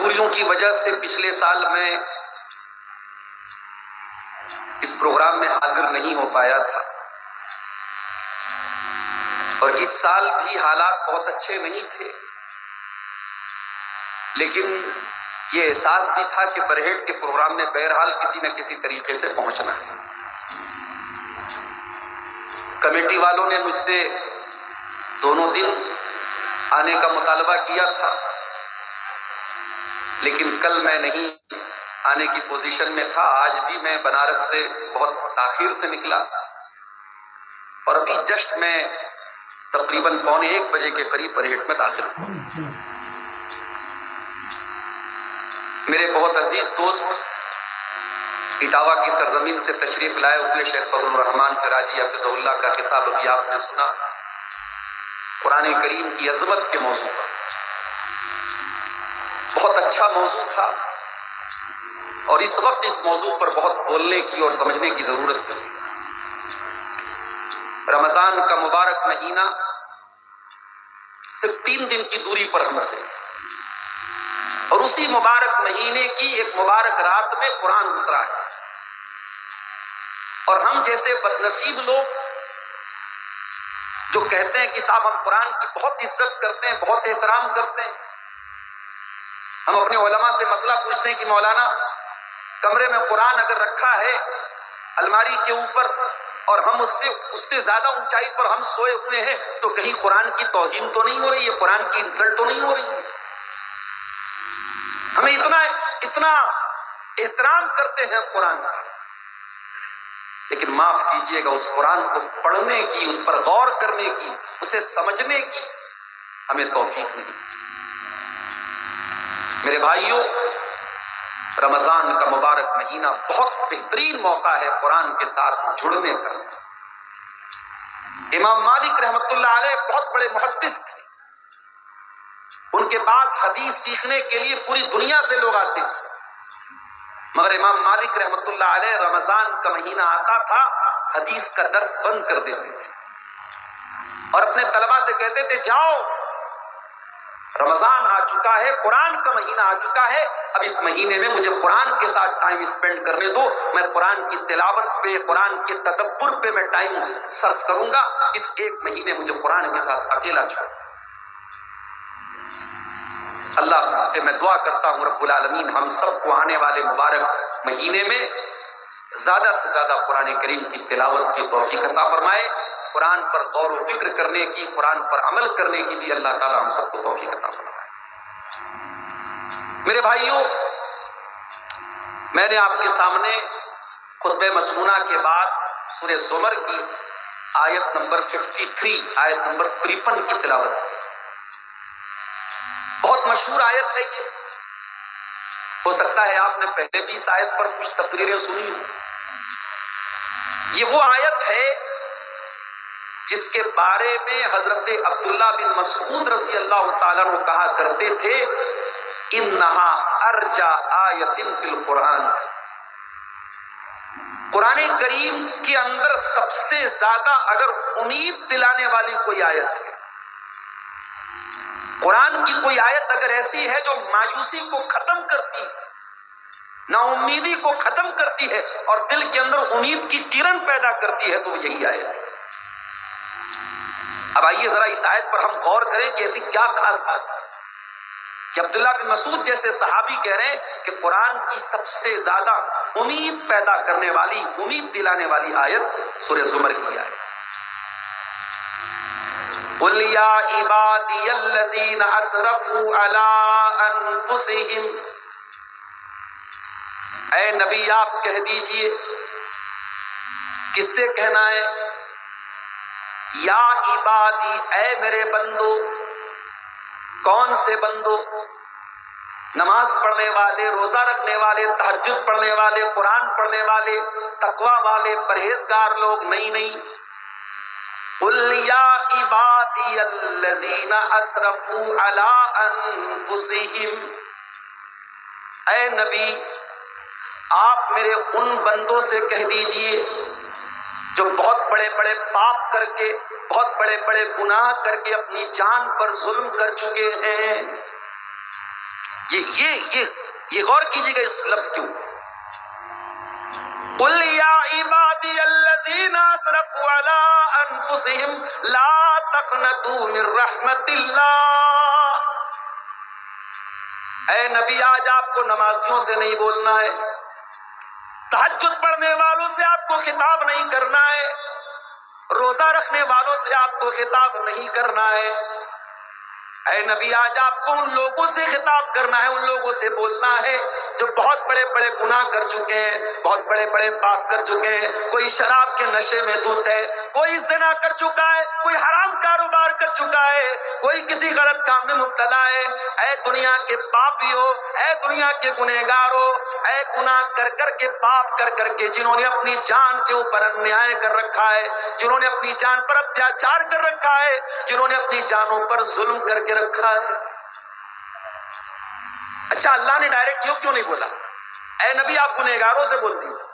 مجبوریوں کی وجہ سے پچھلے سال میں اس پروگرام میں حاضر نہیں ہو پایا تھا، اور اس سال بھی حالات بہت اچھے نہیں تھے، لیکن یہ احساس بھی تھا کہ برہیٹ کے پروگرام میں بہرحال کسی نہ کسی طریقے سے پہنچنا ہے۔ کمیٹی والوں نے مجھ سے دونوں دن آنے کا مطالبہ کیا تھا، لیکن کل میں نہیں آنے کی پوزیشن میں تھا۔ آج بھی میں بنارس سے بہت تاخیر سے نکلا، اور ابھی جسٹ میں تقریباً 1:15 بجے کے قریب برہیٹ میں داخل ہوں۔ میرے بہت عزیز دوست اٹاوا کی سرزمین سے تشریف لائے ہوئے شیخ فضل الرحمان سراجی حفظہ اللہ کا خطاب ابھی آپ نے سنا، قرآن کریم کی عظمت کے موضوع پر۔ بہت اچھا موضوع تھا، اور اس وقت اس موضوع پر بہت بولنے کی اور سمجھنے کی ضرورت ہے۔ رمضان کا مبارک مہینہ صرف 3 دن کی دوری پر ہم سے، اور اسی مبارک مہینے کی ایک مبارک رات میں قرآن اترا ہے، اور ہم جیسے بدنصیب لوگ جو کہتے ہیں کہ صاحب ہم قرآن کی بہت عزت کرتے ہیں، بہت احترام کرتے ہیں، ہم اپنے علماء سے مسئلہ پوچھتے ہیں کہ مولانا کمرے میں قرآن اگر رکھا ہے الماری کے اوپر، اور ہم اس سے زیادہ اونچائی پر ہم سوئے ہوئے ہیں، تو کہیں قرآن کی توہین تو نہیں ہو رہی ہے، قرآن کی انسلٹ تو نہیں ہو رہی ہے؟ ہمیں اتنا احترام کرتے ہیں قرآن کا، لیکن معاف کیجئے گا اس قرآن کو پڑھنے کی، اس پر غور کرنے کی، اسے سمجھنے کی ہمیں توفیق نہیں۔ میرے بھائیوں، رمضان کا مبارک مہینہ بہت بہترین موقع ہے قرآن کے ساتھ جڑنے کا۔ امام مالک رحمۃ اللہ علیہ بہت بڑے محدث تھے، ان کے پاس حدیث سیکھنے کے لیے پوری دنیا سے لوگ آتے تھے، مگر امام مالک رحمۃ اللہ علیہ رمضان کا مہینہ آتا تھا حدیث کا درس بند کر دیتے تھے، اور اپنے طلبہ سے کہتے تھے جاؤ رمضان آ چکا ہے، قرآن کا مہینہ آ چکا ہے، اب اس مہینے میں مجھے قرآن کے ساتھ ٹائم اسپینڈ کرنے دو، میں قرآن کی تلاوت پہ، قرآن کے تدبر پہ میں ٹائم صرف کروں گا، اس ایک مہینے مجھے قرآن کے ساتھ اکیلا چھوڑ۔ اللہ سے میں دعا کرتا ہوں رب العالمین ہم سب کو آنے والے مبارک مہینے میں زیادہ سے زیادہ قرآن کریم کی تلاوت کی توفیق عطا فرمائے، قرآن پر غور و فکر کرنے کی، قرآن پر عمل کرنے کی بھی اللہ تعالی ہم سب کو توفیق عطا فرمائے۔ میرے بھائیوں، میں نے آپ کے سامنے خطبہ مسنونہ کے بعد سورہ زمر کی آیت نمبر 53، آیت نمبر 53 کی تلاوت کی۔ بہت مشہور آیت ہے یہ، ہو سکتا ہے آپ نے پہلے بھی اس آیت پر کچھ تقریریں سنی ہوں۔ یہ وہ آیت ہے جس کے بارے میں حضرت عبداللہ بن مسعود رضی اللہ تعالیٰ عنہ کہا کرتے تھے انہا ارجا آیت فی القرآن، قرآن کریم کے اندر سب سے زیادہ اگر امید دلانے والی کوئی آیت ہے، قرآن کی کوئی آیت اگر ایسی ہے جو مایوسی کو ختم کرتی ہے، نا امیدی کو ختم کرتی ہے، اور دل کے اندر امید کی کرن پیدا کرتی ہے، تو یہی آیت ہے۔ اب آئیے ذرا اس آیت پر ہم غور کریں کہ ایسی کیا خاص بات ہے کہ عبداللہ بن مسعود جیسے صحابی کہہ رہے ہیں کہ قرآن کی سب سے زیادہ امید پیدا کرنے والی، امید دلانے والی آیت سورہ زمر کی آیت۔ قُلْ يَا عِبَادِيَ الَّذِينَ أَسْرَفُوا عَلَىٰ أَنفُسِهِمْ، اے نبی آپ کہہ دیجئے، کس سے کہنا ہے؟ یا عبادی، اے میرے بندو۔ کون سے بندو؟ نماز پڑھنے والے، روزہ رکھنے والے، تہجد پڑھنے والے، قرآن پڑھنے والے، تقوی والے، پرہیزگار لوگ؟ نہیں۔ قُلْ يَا عِبَادِيَ الَّذِينَ أَسْرَفُوا عَلَىٰ أَنفُسِهِمْ، اے نبی آپ میرے ان بندوں سے کہہ دیجئے جو بہت بڑے بڑے پاپ کر کے، بہت بڑے بڑے گناہ کر کے اپنی جان پر ظلم کر چکے ہیں، یہ غور کیجیے گا اس لفظ کیوں. قل یا عبادی الذین اسرفوا علی انفسہم لا تقنطوا من رحمت اللہ. اے نبی آج آپ کو نمازیوں سے نہیں بولنا ہے، تہجد پڑھنے والوں سے آپ کو خطاب نہیں کرنا ہے، روزہ رکھنے والوں سے آپ کو خطاب نہیں کرنا ہے. اے نبی آج آپ کو ان لوگوں سے خطاب کرنا ہے، ان لوگوں سے بولنا ہے جو بہت بڑے بڑے گناہ کر چکے ہیں، بہت بڑے بڑے پاپ کر چکے ہیں. کوئی شراب کے نشے میں دھت ہے، کوئی زنا کر چکا ہے، کوئی حرام کاروبار کر چکا ہے، کوئی کسی غلط کام میں مبتلا ہے. اے دنیا کے پاپیو، اے دنیا کے گنہگارو، اے گناہ کر کر کے پاپ کر کر کے جنہوں نے اپنی جان کے اوپر انیائے کر رکھا ہے، جنہوں نے اپنی جان پر اتیاچار کر رکھا ہے، جنہوں نے اپنی جانوں پر ظلم کر کے رکھا ہے. اچھا اللہ نے ڈائریکٹ یوں کیوں نہیں بولا اے نبی آپ گنہگاروں سے بول دیجیے؟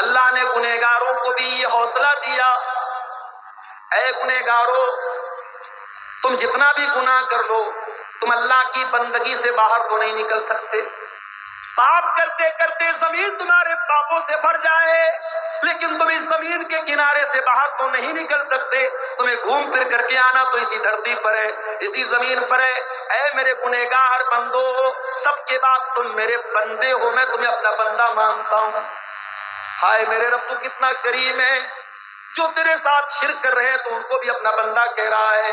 اللہ نے گنہگاروں کو بھی یہ حوصلہ دیا، اے گنہگارو تم جتنا بھی گناہ کر لو تم اللہ کی بندگی سے باہر تو نہیں نکل سکتے. پاپ کرتے کرتے زمین تمہارے پاپوں سے بھر جائے لیکن تم اس زمین کے کنارے سے باہر تو نہیں نکل سکتے. تمہیں گھوم پھر کر کے آنا تو اسی دھرتی پر ہے، اسی زمین پر ہے. اے میرے گنہگار بندو، سب کے بعد تم میرے بندے ہو، میں تمہیں اپنا بندہ مانتا ہوں. ہائے میرے رب تو کتنا کریم ہے، جو تیرے ساتھ شرک کر رہے ہیں تو ان کو بھی اپنا بندہ کہہ رہا ہے،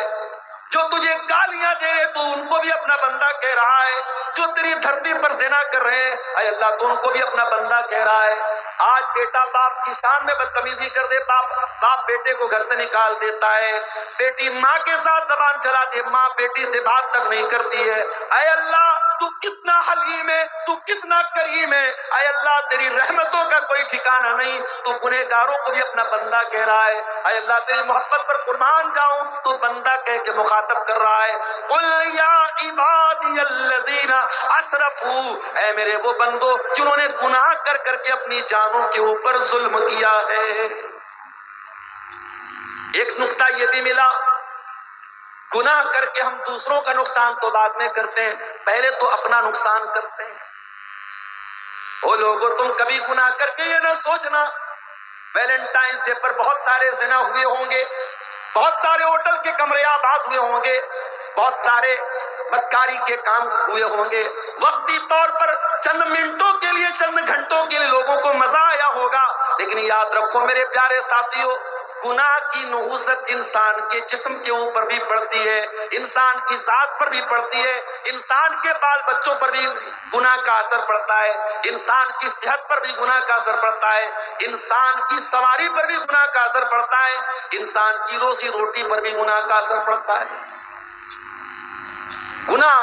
جو تجھے گالیاں دے رہے تو ان کو بھی اپنا بندہ کہہ رہا ہے، جو تیری دھرتی پر زنا کر رہے ہیں اے اللہ تو ان کو بھی اپنا بندہ کہہ رہا ہے. آج بیٹا باپ کی شان میں بدتمیزی کر دے، باپ بیٹے کو گھر سے نکال دیتا ہے، بیٹی ماں کے ساتھ زبان چلاتی ہے، ماں بیٹی سے بات تک نہیں کرتی ہے. اے اللہ تو کتنا حلیم ہے، تو کتنا کریم ہے. اے اللہ تیری رحمتوں کا کوئی ٹھکانہ نہیں، تو گنہگاروں کو بھی اپنا بندہ کہہ رہا ہے. اے اللہ تیری محبت پر قربان جاؤں، تو بندہ کہہ کے مخاطب کر رہا ہے. قل یا عبادی الذین اسرفوا، اے میرے وہ بندو جنہوں نے گناہ کر کر کے اپنی جانوں کے اوپر ظلم کیا ہے. ایک نقطہ یہ بھی ملا، گناہ کر کے ہم دوسروں کا نقصان تو بعد میں کرتے ہیں، پہلے تو اپنا نقصان کرتے ہیں. او لوگو تم کبھی گناہ کر کے یہ نہ سوچنا ویلنٹائنز ڈے پر بہت سارے زنا ہوئے ہوں گے، بہت سارے ہوٹل کے کمرے آباد ہوئے ہوں گے، بہت سارے بدکاری کے کام ہوئے ہوں گے. وقتی طور پر چند منٹوں کے لیے، چند گھنٹوں کے لیے لوگوں کو مزہ آیا ہوگا، لیکن یاد رکھو میرے پیارے ساتھیو، گناہ کی نحوست انسان کے جسم کے اوپر بھی پڑتی ہے، انسان کی ذات پر بھی پڑتی ہے، انسان کے بال بچوں پر بھی گناہ کا اثر پڑتا ہے، انسان کی صحت پر بھی گناہ کا اثر پڑتا ہے، انسان کی سواری پر بھی گناہ کا اثر پڑتا ہے، انسان کی روزی روٹی پر بھی گناہ کا اثر پڑتا ہے. گناہ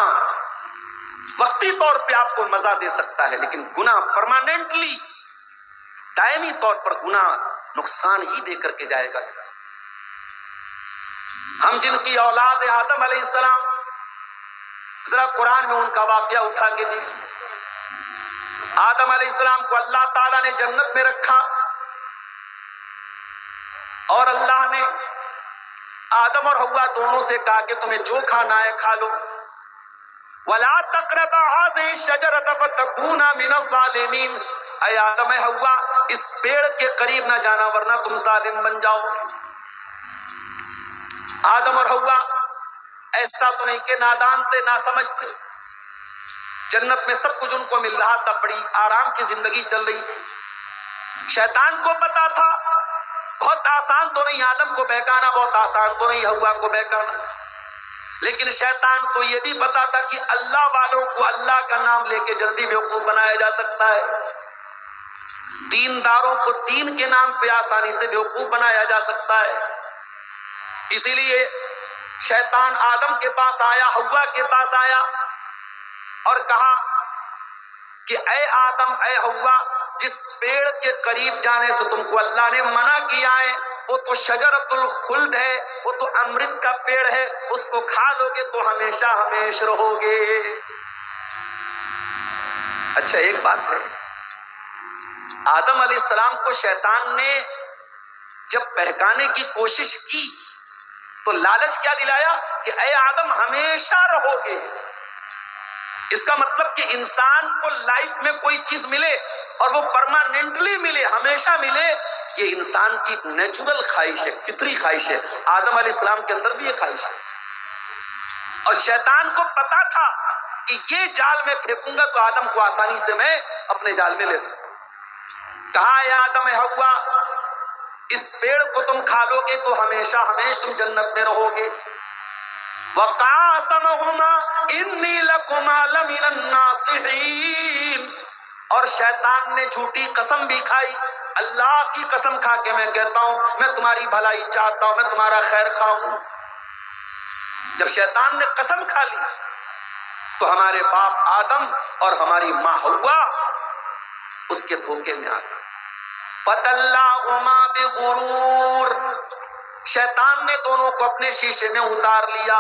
وقتی طور پہ آپ کو مزہ دے سکتا ہے لیکن گناہ پرماننٹلی، دائمی طور پر گناہ نقصان ہی دے کر کے جائے گا. ہم جن کی اولاد ہیں آدم علیہ السلام، ذرا قرآن میں ان کا واقعہ اٹھا کے دیکھیے. آدم علیہ السلام کو اللہ تعالیٰ نے جنت میں رکھا اور اللہ نے آدم اور حوا دونوں سے کہا کہ تمہیں جو کھانا ہے کھا لو، وَلَا تَقْرَبَا هَٰذِهِ الشَّجَرَةَ فَتَكُونَا مِنَ الظَّالِمِينَ. اے آدم اے حوا اس پیڑ کے قریب نہ جانا ورنہ تم ظالم بن جاؤ. آدم اور حوا ایسا تو نہیں کہ نادان تھے، ناسمجھ تھے، جنت میں سب کچھ ان کو مل رہا تھا، بڑی آرام کی زندگی چل رہی تھی. شیطان کو پتا تھا بہت آسان تو نہیں آدم کو بہکانا، بہت آسان تو نہیں حوا کو بہکانا، لیکن شیطان کو یہ بھی پتا تھا کہ اللہ والوں کو اللہ کا نام لے کے جلدی بیوقوف بنایا جا سکتا ہے، دینداروں کو دین کے نام پہ آسانی سے بیوقوف بنایا جا سکتا ہے. اسی لیے شیطان آدم کے پاس آیا، حوا کے پاس آیا اور کہا کہ اے آدم اے حوا جس پیڑ کے قریب جانے سے تم کو اللہ نے منع کیا ہے وہ تو شجرۃ الخلد ہے، وہ تو امرت کا پیڑ ہے، اس کو کھا لو گے تو ہمیشہ ہمیش رہو گے. اچھا ایک بات ہے، آدم علیہ السلام کو شیطان نے جب بہکانے کی کوشش کی تو لالچ کیا دلایا کہ اے آدم ہمیشہ رہو گے. اس کا مطلب کہ انسان کو لائف میں کوئی چیز ملے اور وہ پرماننٹلی ملے، ہمیشہ ملے، یہ انسان کی نیچرل خواہش ہے، فطری خواہش ہے۔ آدم علیہ السلام کے اندر بھی یہ خواہش ہے، اور شیطان کو پتا تھا کہ یہ جال میں پھینکوں گا تو آدم کو آسانی سے میں اپنے جال میں لے سکتا ہوں۔ کہا یا آدم حوا، اس پیڑ کو تم کھا لو گے تو ہمیشہ ہمیشہ تم جنت میں رہو گے۔ وَقَاسَمَهُمَا إِنِّي لَكُمَا لَمِنَ النَّاصِحِينَ، اور شیطان نے جھوٹی قسم بھی کھائی، اللہ کی قسم کھا کے میں کہتا ہوں میں تمہاری بھلائی چاہتا ہوں، میں تمہارا خیر خواہ ہوں۔ جب شیطان نے قسم کھا لی تو ہمارے باپ آدم اور ہماری ماں حوا اس کے دھوکے میں آ گئے۔ فَدَلَّاهُمَا بِغُرُورٍ، شیطان نے دونوں کو اپنے شیشے میں اتار لیا،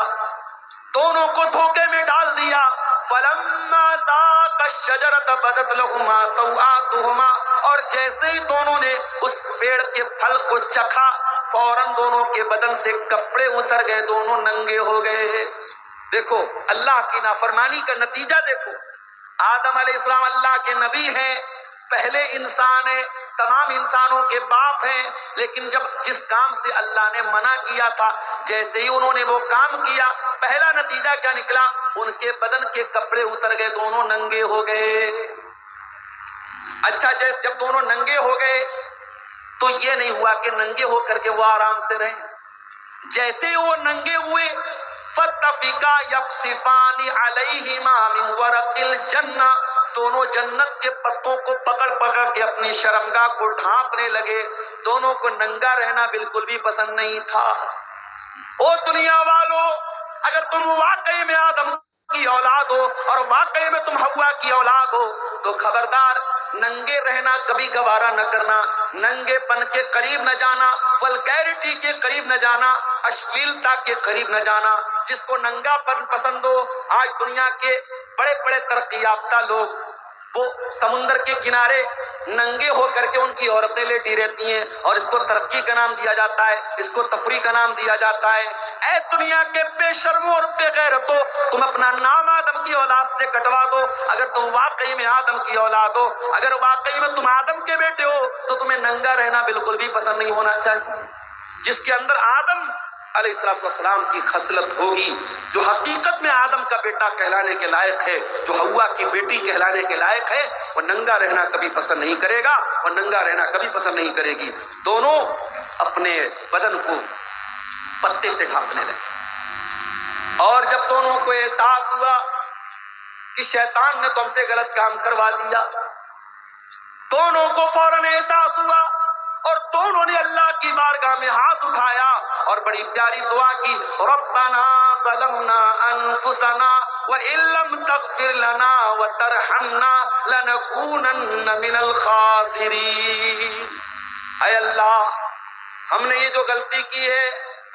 دونوں کو دھوکے میں ڈال دیا۔ فَلَمَّا ذَاقَا الشَّجَرَةَ بَدَتْ لَهُمَا سَوْآتُهُمَا، اور جیسے ہی دونوں نے اس پیڑ کے پھل کو چکھا فوراً دونوں کے بدن سے کپڑے اتر گئے، دونوں ننگے ہو گئے۔ دیکھو اللہ کی نافرمانی کا نتیجہ دیکھو۔ آدم علیہ السلام اللہ کے نبی ہیں، پہلے انسان ہیں، تمام انسانوں کے باپ ہیں، لیکن جب جس کام سے اللہ نے منع کیا تھا جیسے ہی انہوں نے وہ کام کیا، پہلا نتیجہ کیا نکلا؟ ان کے بدن کے کپڑے اتر گئے، دونوں ننگے ہو گئے۔ اچھا جب دونوں ننگے ہو گئے تو یہ نہیں ہوا کہ ننگے ہو کر کے وہ آرام سے رہیں، جیسے وہ ننگے ہوئے فَاتَّفِقَا يَقْصِفَانِ عَلَيْهِمَا مِنْ وَرَقِ الْجَنَّةِ، دونوں جنت کے پتوں کو پکڑ پکڑ کے اپنی شرمگاہ کو ڈھانپنے لگے۔ دونوں کو ننگا رہنا بالکل بھی پسند نہیں تھا۔ او دنیا والو، اگر تم واقعی میں آدم کی اولاد ہو اور واقعی میں تم حوا کی اولاد ہو تو خبردار ننگے رہنا کبھی گوارا نہ کرنا، ننگے پن کے قریب نہ جانا، ولگیرٹی کے قریب نہ جانا، اشلیلتا کے قریب نہ جانا۔ جس کو ننگا پن پسند ہو، آج دنیا کے بڑے بڑے ترقی یافتہ لوگ وہ سمندر کے کنارے ننگے ہو کر کے ان کی عورتیں لیٹی رہتی ہیں، اور اس کو ترقی کا نام دیا جاتا ہے، اس کو تفریح کا نام دیا جاتا ہے۔ اے دنیا کے بے شرموں اور بے غیرتوں، تم اپنا نام آدم کی اولاد سے کٹوا دو۔ اگر تم واقعی میں آدم کی اولاد ہو، اگر واقعی میں تم آدم کے بیٹے ہو تو تمہیں ننگا رہنا بالکل بھی پسند نہیں ہونا چاہیے۔ جس کے اندر آدم علیہ السلام کی خصلت ہوگی، جو حقیقت میں آدم کا بیٹا کہلانے کے لائق ہے، جو حوا کی بیٹی کہلانے کے لائق ہے، وہ ننگا رہنا کبھی پسند نہیں کرے گا، وہ ننگا رہنا کبھی پسند نہیں کرے گی۔ دونوں اپنے بدن کو پتے سے ڈھانپنے لگے، اور جب دونوں کو احساس ہوا کہ شیطان نے تو ہم سے غلط کام کروا دیا، دونوں کو فوراً احساس ہوا اور دونوں نے اللہ کی بارگاہ میں ہاتھ اٹھایا اور بڑی پیاری دعا کی، ربنا ظلمنا انفسنا وان لم تغفر لنا وترحمنا لنکونن من الخاسرین۔ اے اللہ، ہم نے یہ جو غلطی کی ہے،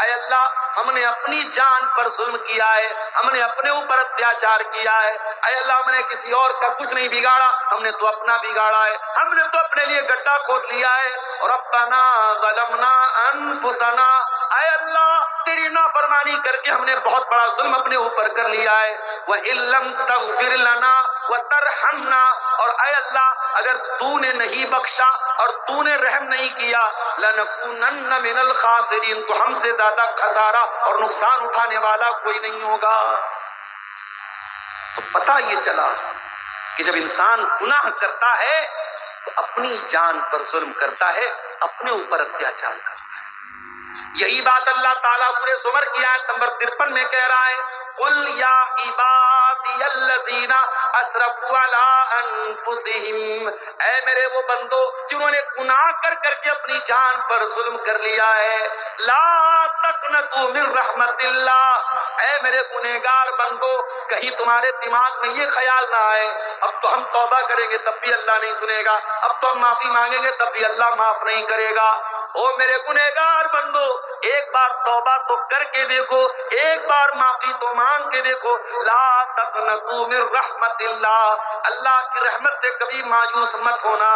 اے اللہ ہم نے اپنی جان پر ظلم کیا ہے، ہم نے اپنے اوپر اتیاچار کیا ہے، اے اللہ ہم نے کسی اور کا کچھ نہیں بگاڑا، ہم نے تو اپنا بگاڑا ہے، ہم نے تو اپنے لیے گڈھا کھود لیا ہے۔ ربنا ظلمنا انفسنا، اے اللہ تیری نافرمانی کر کے ہم نے بہت بڑا ظلم اپنے اوپر کر لیا ہے۔ وَإِن لَّمْ تَغْفِرْ لَنَا وَتَرْحَمْنَا، اور اے اللہ اگر تو نے نہیں بخشا اور تو نے رحم نہیں کیا، لَنَكُونَنَّ مِنَ الْخَاسِرِينَ، تو ہم سے زیادہ خسارہ اور نقصان اٹھانے والا کوئی نہیں ہوگا۔ تو پتہ یہ چلا کہ جب انسان گناہ کرتا ہے تو اپنی جان پر ظلم کرتا ہے، اپنے اوپر اتیاچار کرتا ہے۔ یہی بات اللہ تعالیٰ سورہ زمر کی آیت نمبر 53 میں کہہ رہا ہے، قُلْ يَا عِبَادِيَ الَّذِينَ أَسْرَفُوا عَلَىٰ أَنفُسِهِمْ، اے میرے وہ بندو جنہوں نے گناہ کر کر کے اپنی جان پر ظلم کر لیا ہے، لا تقنطوا من رحمت اللہ، اے میرے گنہگار بندو کہیں تمہارے دماغ میں یہ خیال نہ آئے اب تو ہم توبہ کریں گے تب بھی اللہ نہیں سنے گا، اب تو ہم معافی مانگیں گے تب بھی اللہ معاف نہیں کرے گا۔ او میرے گنہگار بندو، ایک بار توبہ تو کر کے دیکھو، ایک بار معافی تو مانگ کے دیکھو۔ لا تقنطوا من رحمت اللہ، اللہ کی رحمت سے کبھی مایوس مت ہونا۔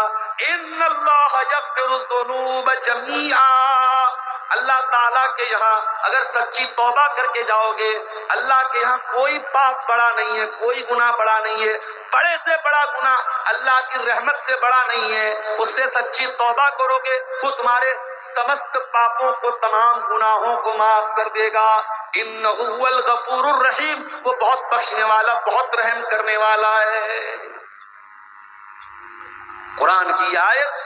ان اللہ یغفر الذنوب جمیعا، اللہ تعالیٰ کے یہاں اگر سچی توبہ کر کے جاؤ گے، اللہ کے یہاں کوئی پاپ بڑا نہیں ہے، کوئی گناہ بڑا نہیں ہے، بڑے سے بڑا گناہ اللہ کی رحمت سے بڑا نہیں ہے۔ اس سے سچی توبہ کرو گے، وہ تمہارے سمست پاپوں کو، تمام گناہوں کو معاف کر دے گا۔ انہ هو الغفور الرحیم، وہ بہت بخشنے والا، بہت رحم کرنے والا ہے۔ قرآن کی آیت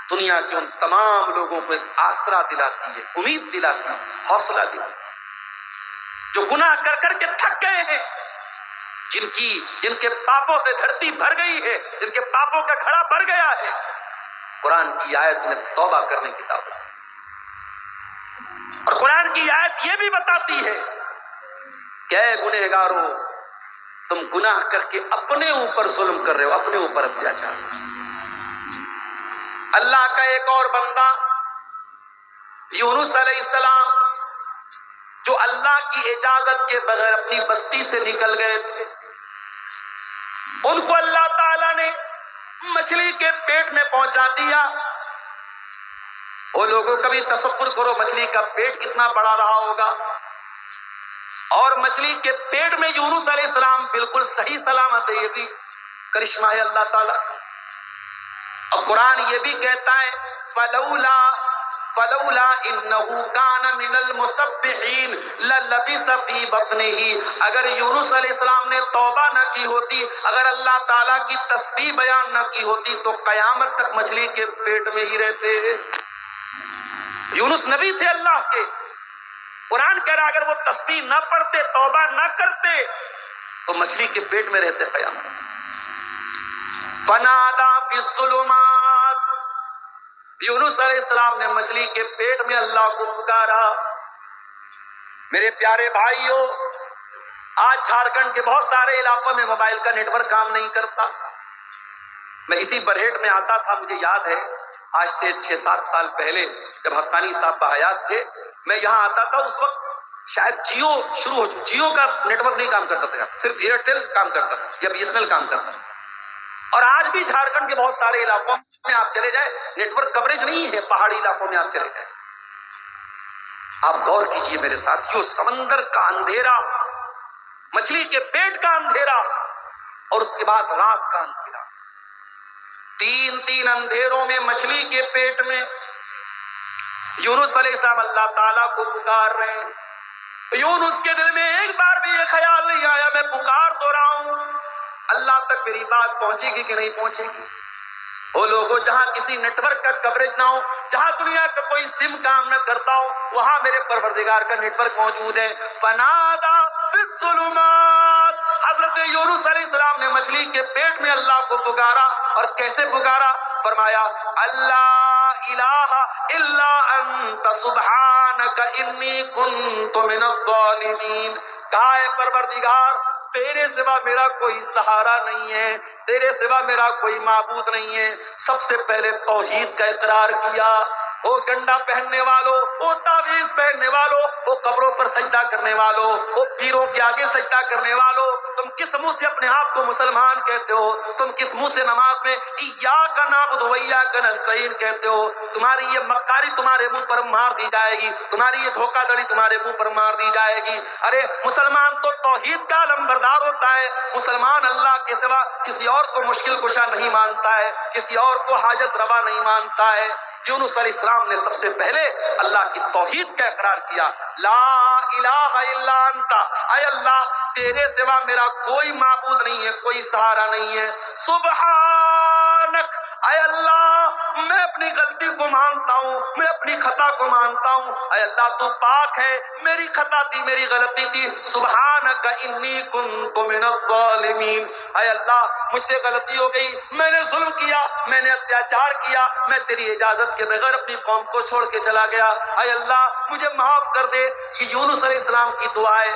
دنیا کے ان تمام لوگوں کو ایک آسرا دلاتی ہے، امید دلاتی ہے، حوصلہ دلاتی ہے، جو گناہ کر کر کے تھک گئے ہیں، جن کے پاپوں سے دھرتی بھر گئی ہے، جن کے پاپوں کا گھڑا بھر گیا ہے، قرآن کی آیت انہیں توبہ کرنے کی دعوت ہے۔ اور قرآن کی آیت یہ بھی بتاتی ہے کہ اے گنہگارو، تم گناہ کر کے اپنے اوپر ظلم کر رہے ہو، اپنے اوپر اتیاچار۔ اللہ کا ایک اور بندہ یونس علیہ السلام، جو اللہ کی اجازت کے بغیر اپنی بستی سے نکل گئے تھے، ان کو اللہ تعالیٰ نے مچھلی کے پیٹ میں پہنچا دیا۔ وہ لوگوں کبھی تصور کرو مچھلی کا پیٹ کتنا بڑا رہا ہوگا، اور مچھلی کے پیٹ میں یونس علیہ السلام بالکل صحیح سلامت ہے۔ یہ بھی کرشمہ ہے اللہ تعالیٰ کا۔ اور قرآن یہ بھی کہتا ہے فلولا انہ کان من المسبحین للبث فی بطنہ، اگر یونس علیہ السلام نے توبہ نہ کی ہوتی، اگر اللہ تعالیٰ کی تسبیح بیان نہ کی ہوتی، تو قیامت تک مچھلی کے پیٹ میں ہی رہتے۔ یونس نبی تھے اللہ کے، قرآن کہہ رہا اگر وہ تسبیح نہ پڑھتے، توبہ نہ کرتے، تو مچھلی کے پیٹ میں رہتے قیامت۔ فنادا فی الظلمات، یونس علیہ السلام نے مچھلی کے پیٹ میں اللہ کو پکارا۔ میرے پیارے بھائیوں، آج جھارکھنڈ کے بہت سارے علاقوں میں موبائل کا نیٹ ورک کام نہیں کرتا۔ میں اسی برہیٹ میں آتا تھا، مجھے یاد ہے آج سے 6-7 سال پہلے جب حقانی صاحب بحیات تھے، میں یہاں آتا تھا، اس وقت شاید جیو شروع ہو چکا، جیو کا نیٹ ورک نہیں کام کرتا تھا، صرف ایئرٹیل کام کرتا تھا یا بی ایس این ایل کام کرتا تھا۔ اور آج بھی جھارکھنڈ کے بہت سارے علاقوں میں آپ چلے جائیں، نیٹ ورک کوریج نہیں ہے، پہاڑی علاقوں میں آپ چلے جائیں۔ آپ غور کیجئے میرے ساتھیوں، سمندر کا اندھیرا، مچھلی کے پیٹ کا اندھیرا، اور اس کے بعد رات کا اندھیرا، تین اندھیروں میں مچھلی کے پیٹ میں یونس علیہ السلام اللہ تعالیٰ کو پکار رہے ہیں۔ یونس کے دل میں ایک بار بھی یہ خیال نہیں آیا میں پکار تو رہا ہوں، اللہ تک میری بات پہنچے گی کہ نہیں پہنچے گی۔ وہ لوگوں جہاں کسی نیٹ ورک کا کوریج نہ ہو، جہاں دنیا کا کوئی سم کام نہ کرتا ہو، وہاں میرے پروردگار کا نیٹ ورک موجود ہے۔ فنادا فی الظلمات، حضرت یونس علیہ السلام نے مچھلی کے پیٹ میں اللہ کو پکارا، اور کیسے پکارا؟ فرمایا اللہ الہ الا انت سبحانک انی کنت من الظالمین، کہا ہے پروردگار تیرے سوا میرا کوئی سہارا نہیں ہے، تیرے سوا میرا کوئی معبود نہیں ہے۔ سب سے پہلے توحید کا اقرار کیا۔ وہ گنڈا پہننے والوں، وہ تعویذ پہننے والوں، وہ قبروں پر سجدہ کرنے والوں، وہ پیروں کے آگے سجدہ کرنے والوں، تم کس منہ سے اپنے آپ کو مسلمان کہتے ہو؟ تم کس منہ سے نماز میں ایاک نعبد و ایاک نستعین کہتے ہو؟ تمہاری یہ مکاری تمہارے منہ پر مار دی جائے گی، تمہاری یہ دھوکہ دڑی تمہارے منہ پر مار دی جائے گی۔ ارے مسلمان تو توحید کا علمبردار ہوتا ہے، مسلمان اللہ کے سوا کسی اور کو مشکل کشا نہیں مانتا ہے، کسی اور کو حاجت روا نہیں مانتا ہے۔ یونس علیہ السلام نے سب سے پہلے اللہ کی توحید کا اقرار کیا، لا الہ الا انت، اے اللہ تیرے سوا میرا کوئی معبود نہیں ہے، کوئی سہارا نہیں ہے۔ سبحانک، اے اللہ میں اپنی غلطی کو مانتا ہوں، میں اپنی خطا کو مانتا ہوں، اے اللہ تو پاک ہے، میری خطا تھی، میری غلطی تھی۔ سبحانک انی کنت من الظالمین، اے اللہ مجھ سے غلطی ہو گئی، میں نے ظلم کیا، میں نے اتیاچار کیا، میں تیری اجازت کے بغیر اپنی قوم کو چھوڑ کے چلا گیا، اے اللہ مجھے معاف کر دے۔ یہ یونس علیہ السلام کی دعا ہے